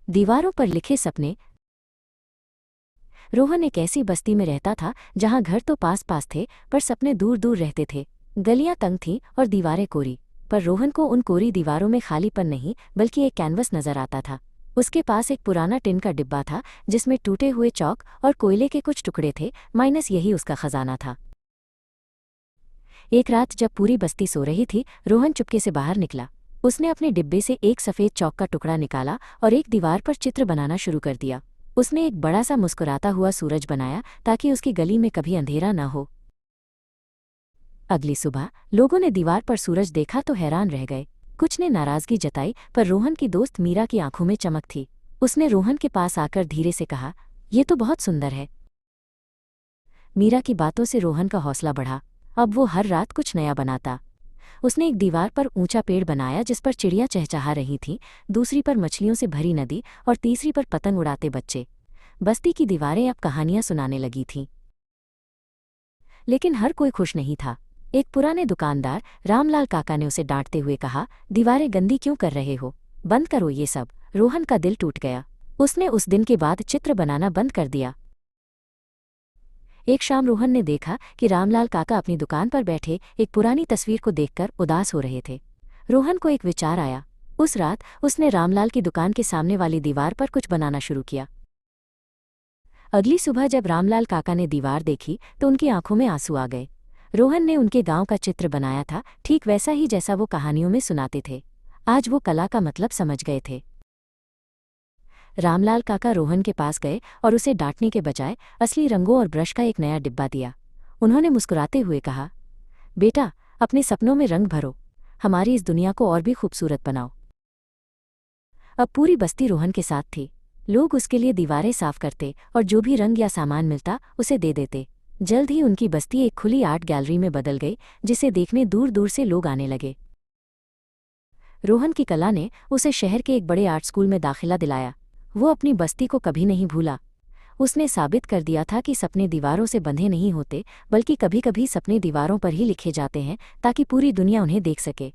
दीवारों पर लिखे सपने। रोहन एक ऐसी बस्ती में रहता था जहां घर तो पास पास थे पर सपने दूर दूर रहते थे। गलियां तंग थीं और दीवारें कोरी, पर रोहन को उन कोरी दीवारों में खालीपन नहीं बल्कि एक कैनवस नजर आता था। उसके पास एक पुराना टिन का डिब्बा था जिसमें टूटे हुए चौक और कोयले के कुछ टुकड़े थे, माइनस यही उसका खजाना था। एक रात जब पूरी बस्ती सो रही थी, रोहन चुपके से बाहर निकला। उसने अपने डिब्बे से एक सफ़ेद चौक का टुकड़ा निकाला और एक दीवार पर चित्र बनाना शुरू कर दिया। उसने एक बड़ा सा मुस्कुराता हुआ सूरज बनाया ताकि उसकी गली में कभी अंधेरा न हो। अगली सुबह लोगों ने दीवार पर सूरज देखा तो हैरान रह गए। कुछ ने नाराजगी जताई, पर रोहन की दोस्त मीरा की आंखों में चमक थी। उसने रोहन के पास आकर धीरे से कहा, "ये तो बहुत सुंदर है।" मीरा की बातों से रोहन का हौसला बढ़ा। अब वो हर रात कुछ नया बनाता। उसने एक दीवार पर ऊंचा पेड़ बनाया जिस पर चिड़ियां चहचहा रही थीं, दूसरी पर मछलियों से भरी नदी और तीसरी पर पतंग उड़ाते बच्चे। बस्ती की दीवारें अब कहानियां सुनाने लगी थीं। लेकिन हर कोई खुश नहीं था। एक पुराने दुकानदार रामलाल काका ने उसे डांटते हुए कहा, "दीवारें गंदी क्यों कर रहे हो? बंद करो ये सब।" रोहन का दिल टूट गया। उसने उस दिन के बाद चित्र बनाना बंद कर दिया। एक शाम रोहन ने देखा कि रामलाल काका अपनी दुकान पर बैठे एक पुरानी तस्वीर को देखकर उदास हो रहे थे। रोहन को एक विचार आया। उस रात उसने रामलाल की दुकान के सामने वाली दीवार पर कुछ बनाना शुरू किया। अगली सुबह जब रामलाल काका ने दीवार देखी तो उनकी आंखों में आंसू आ गए। रोहन ने उनके गांव का चित्र बनाया था, ठीक वैसा ही जैसा वो कहानियों में सुनाते थे। आज वो कला का मतलब समझ गए थे। रामलाल काका रोहन के पास गए और उसे डांटने के बजाय असली रंगों और ब्रश का एक नया डिब्बा दिया। उन्होंने मुस्कुराते हुए कहा, "बेटा, अपने सपनों में रंग भरो, हमारी इस दुनिया को और भी खूबसूरत बनाओ।" अब पूरी बस्ती रोहन के साथ थी। लोग उसके लिए दीवारें साफ करते और जो भी रंग या सामान मिलता उसे दे देते। जल्द ही उनकी बस्ती एक खुली आर्ट गैलरी में बदल गई, जिसे देखने दूर दूर से लोग आने लगे। रोहन की कला ने उसे शहर के एक बड़े आर्ट स्कूल में दाखिला दिलाया। वो अपनी बस्ती को कभी नहीं भूला। उसने साबित कर दिया था कि सपने दीवारों से बंधे नहीं होते, बल्कि कभी कभी सपने दीवारों पर ही लिखे जाते हैं ताकि पूरी दुनिया उन्हें देख सके।